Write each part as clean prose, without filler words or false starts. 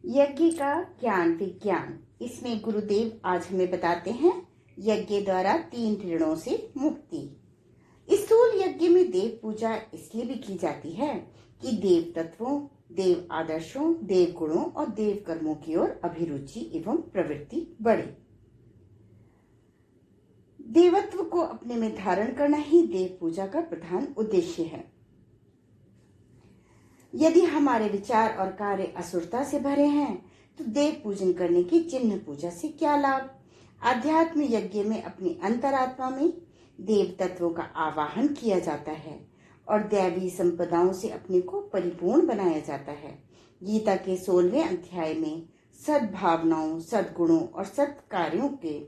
यज्ञ का ज्ञान विज्ञान। इसमें गुरुदेव आज हमें बताते हैं यज्ञ द्वारा 3 ऋणों से मुक्ति। स्थूल यज्ञ में देव पूजा इसलिए भी की जाती है कि देव तत्वों, देव आदर्शों, देव गुणों और देव कर्मों की ओर अभिरुचि एवं प्रवृत्ति बढ़े। देवत्व को अपने में धारण करना ही देव पूजा का प्रधान उद्देश्य है। यदि हमारे विचार और कार्य असुरता से भरे हैं तो देव पूजन करने की चिन्ह पूजा से क्या लाभ। आध्यात्म यज्ञ में अपनी अंतरात्मा में देव तत्वों का आवाहन किया जाता है और दैवी संपदाओं से अपने को परिपूर्ण बनाया जाता है। गीता के 16वें अध्याय में सद्भावनाओं, सद्गुणों और सत्कार्यों के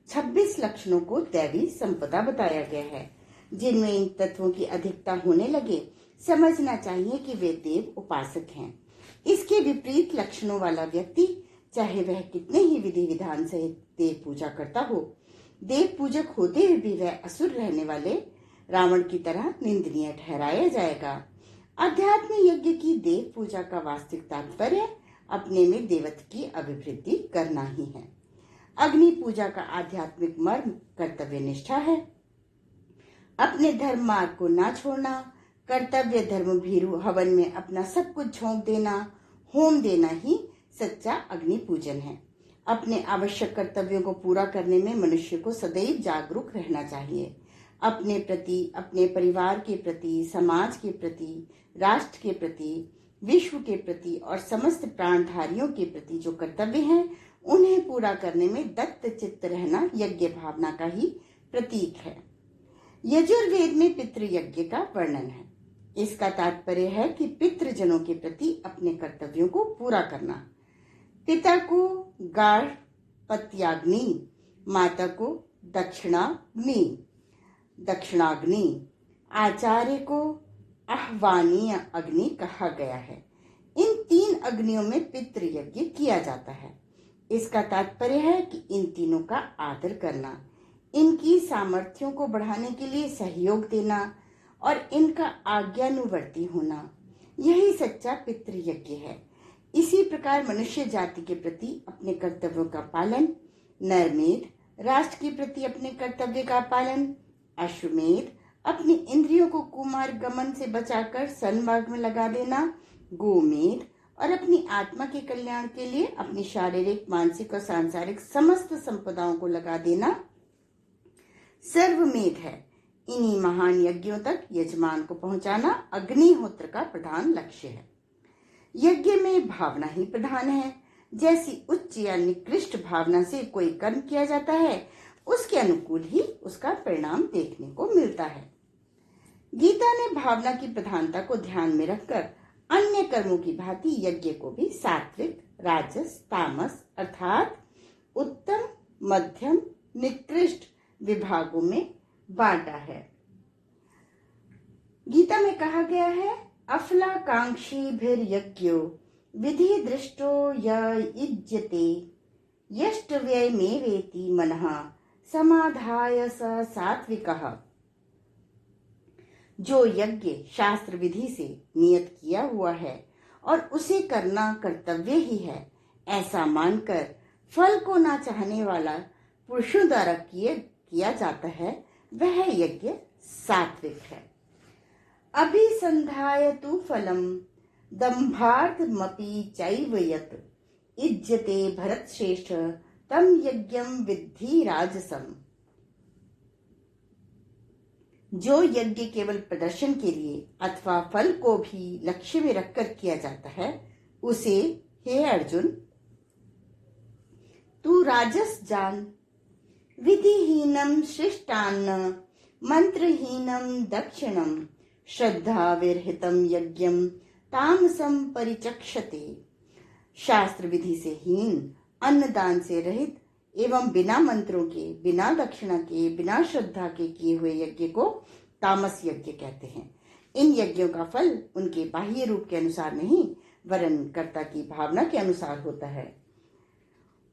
26 लक्षणों को दैवी संपदा बताया गया है। जिनमें इन तत्वों की अधिकता होने लगे समझना चाहिए कि वे देव उपासक हैं। इसके विपरीत लक्षणों वाला व्यक्ति चाहे वह कितने ही विधि विधान सहित देव पूजा करता हो, देव पूजक होते हुए भी वह असुर रहने वाले रावण की तरह निंदनीय ठहराया जाएगा। अध्यात्म यज्ञ की देव पूजा का वास्तविक तात्पर्य अपने में देवत्व की अभिवृद्धि करना ही है। अग्नि पूजा का आध्यात्मिक मर्म कर्तव्य निष्ठा है। अपने धर्म मार्ग को ना छोड़ना, कर्तव्य धर्म भीरु हवन में अपना सब कुछ झोंक देना, होम देना ही सच्चा अग्नि पूजन है। अपने आवश्यक कर्तव्यों को पूरा करने में मनुष्य को सदैव जागरूक रहना चाहिए। अपने प्रति, अपने परिवार के प्रति, समाज के प्रति, राष्ट्र के प्रति, विश्व के प्रति और समस्त प्राणधारियों के प्रति जो कर्तव्य हैं उन्हें पूरा करने में दत्त चित्त रहना यज्ञ भावना का ही प्रतीक है। यजुर्वेद में पितृ यज्ञ का वर्णन है। इसका तात्पर्य है कि पितृजनों के प्रति अपने कर्तव्यों को पूरा करना। पिता को गार्हपत्याग्नि, माता को दक्षिणाग्नि, आचार्य को आह्वानीय अग्नि कहा गया है। इन 3 अग्नियों में पितृ यज्ञ किया जाता है। इसका तात्पर्य है कि इन तीनों का आदर करना, इनकी सामर्थ्यों को बढ़ाने के लिए सहयोग देना और इनका आज्ञानुवर्ती होना, यही सच्चा पितृ यज्ञ है। इसी प्रकार मनुष्य जाति के प्रति अपने कर्तव्यों का पालन, नरमेध राष्ट्र के प्रति अपने कर्तव्य का पालन, अश्वमेध अपनी इंद्रियों को कुमार्ग गमन से बचाकर सन्मार्ग में लगा देना, गोमेध और अपनी आत्मा के कल्याण के लिए अपनी शारीरिक, मानसिक और सांसारिक समस्त संपदाओं को लगा देना सर्वमेध है। इन्हीं महान यज्ञों तक यजमान को पहुंचाना अग्निहोत्र का प्रधान लक्ष्य है। यज्ञ में भावना ही प्रधान है। जैसी उच्च या निकृष्ट भावना से कोई कर्म किया जाता है उसके अनुकूल ही उसका परिणाम देखने को मिलता है। गीता ने भावना की प्रधानता को ध्यान में रखकर अन्य कर्मों की भांति यज्ञ को भी सात्विक, राजस, तामस अर्थात उत्तम, मध्यम, निकृष्ट विभागों में बांटा है। गीता में कहा गया है, अफलाकांक्षी भीर यज्ञो विधि दृष्टो युज्यते यष्टव्यय में वेति मनः समाधाय स सात्विकः। जो यज्ञ शास्त्र विधि से नियत किया हुआ है और उसे करना कर्तव्य ही है, ऐसा मानकर फल को ना चाहने वाला पुरुषों द्वारा किया जाता है, वह यज्ञ सात्विक है। अभिसंधाय तु फलम दंभार्थमपि चैव यत् इज्यते भरत श्रेष्ठ तम यज्ञम विद्धि राजसम। जो यज्ञ केवल प्रदर्शन के लिए अथवा फल को भी लक्ष्य में रखकर किया जाता है उसे, हे अर्जुन, तू राजस जान। विधिहीनम शिष्टान्न मंत्रहीनम दक्षिणम श्रद्धा विरहितम यज्ञम तामसम परिचक्षते। शास्त्र विधि से हीन, अन्नदान से रहित एवं बिना मंत्रों के, बिना दक्षिणा के, बिना श्रद्धा के किए हुए यज्ञ को तामस यज्ञ कहते हैं। इन यज्ञों का फल उनके बाह्य रूप के अनुसार नहीं वरन कर्ता की भावना के अनुसार होता है।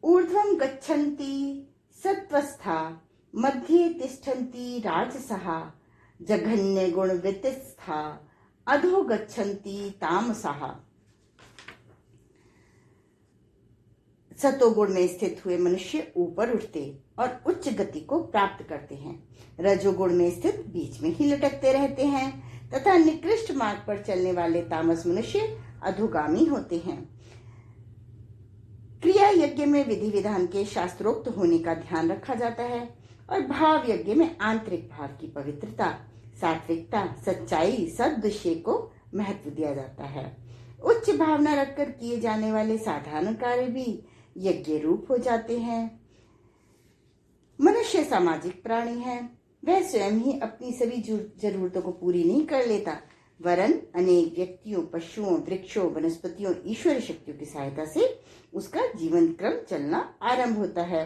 ऊर्ध्वं गच्छन्ति सत्वस्था मध्ये तिष्ठन्ति राजसः जघन्य गुण वित्तस्था अधो गच्छन्ति तामसः। सतोगुण में स्थित हुए मनुष्य ऊपर उठते और उच्च गति को प्राप्त करते हैं। रजोगुण में स्थित बीच में ही लटकते रहते हैं तथा निकृष्ट मार्ग पर चलने वाले तामस मनुष्य अधोगामी होते हैं। क्रिया यज्ञ में विधि विधान के शास्त्रोक्त होने का ध्यान रखा जाता है और भाव यज्ञ में आंतरिक भाव की पवित्रता, सात्विकता, सच्चाई, सद्विषय को महत्व दिया जाता है। उच्च भावना रखकर किए जाने वाले साधारण कार्य भी यज्ञ रूप हो जाते हैं। मनुष्य सामाजिक प्राणी है। वह स्वयं ही अपनी सभी जरूरतों को पूरी नहीं कर लेता, वरन अनेक व्यक्तियों, पशुओं, वृक्षों, वनस्पतियों, ईश्वरी शक्तियों की सहायता से उसका जीवन क्रम चलना आरंभ होता है।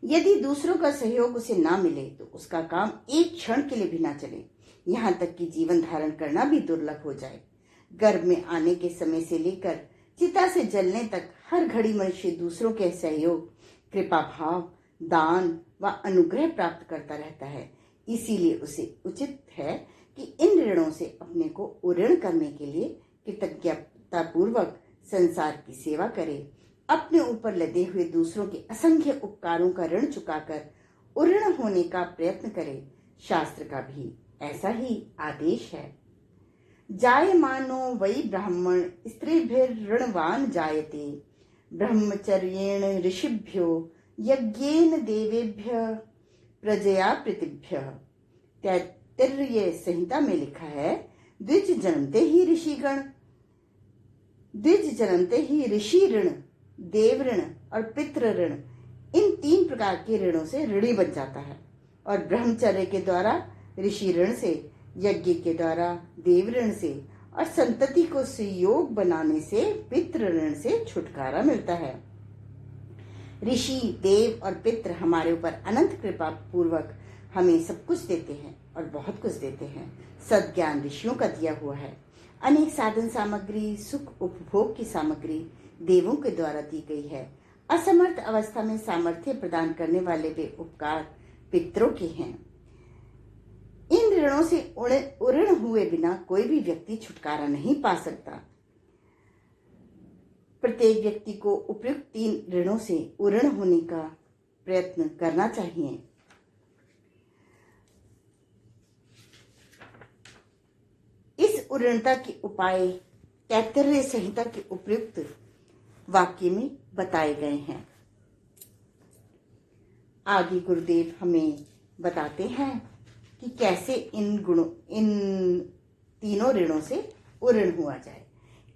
यदि दूसरों का सहयोग उसे ना मिले तो उसका काम एक क्षण के लिए भी ना चले, यहाँ तक कि जीवन धारण करना भी दुर्लभ हो जाए। गर्भ में आने के समय से लेकर चिता से जलने तक हर घड़ी मनुष्य दूसरों के सहयोग, कृपा भाव, दान व अनुग्रह प्राप्त करता रहता है। इसीलिए उसे उचित है कि इन ऋणों से अपने को उऋण करने के लिए कृतज्ञता पूर्वक संसार की सेवा करे। अपने ऊपर लदे हुए दूसरों के असंख्य उपकारों का ऋण चुकाकर उऋण होने का प्रयत्न करे। शास्त्र का भी ऐसा ही आदेश है। जायमानो वै ब्राह्मण स्त्रीभिर्ऋणवान् जायते, ब्रह्मचर्येण ऋषिभ्यो यज्ञेन देवेभ्यः प्रजया प्रीतिभ्यः। तैत्तिरीय संहिता में लिखा है, द्विज जन्मते ही ऋषि ऋण, देव ऋण और पितृ ऋण, इन 3 प्रकार के ऋणों से ऋणी बन जाता है। और ब्रह्मचर्य के द्वारा ऋषि ऋण से, यज्ञ के द्वारा देव ऋण से और संतति को सुयोग बनाने से पितृ ऋण से छुटकारा मिलता है। ऋषि, देव और पितृ हमारे ऊपर अनंत कृपा पूर्वक हमें सब कुछ देते हैं और बहुत कुछ देते हैं। सद्ज्ञान ऋषियों का दिया हुआ है। अनेक साधन सामग्री, सुख उपभोग की सामग्री देवों के द्वारा दी गई है। असमर्थ अवस्था में सामर्थ्य प्रदान करने वाले वे उपकार पितरों के हैं। इन ऋणों से उऋण हुए बिना कोई भी व्यक्ति छुटकारा नहीं पा सकता। प्रत्येक व्यक्ति को उपयुक्त 3 ऋणों से उऋण होने का प्रयत्न करना चाहिए। इस उऋणता के उपाय तैत्तिरीय संहिता के उपयुक्त वाक्य में बताए गए हैं। आगे गुरुदेव हमें बताते हैं कि कैसे इन 3 ऋणों से उऋण हुआ जाए।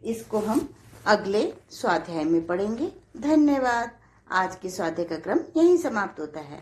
इसको हम अगले स्वाध्याय में पढ़ेंगे। धन्यवाद। आज के स्वाध्याय का क्रम यहीं समाप्त होता है।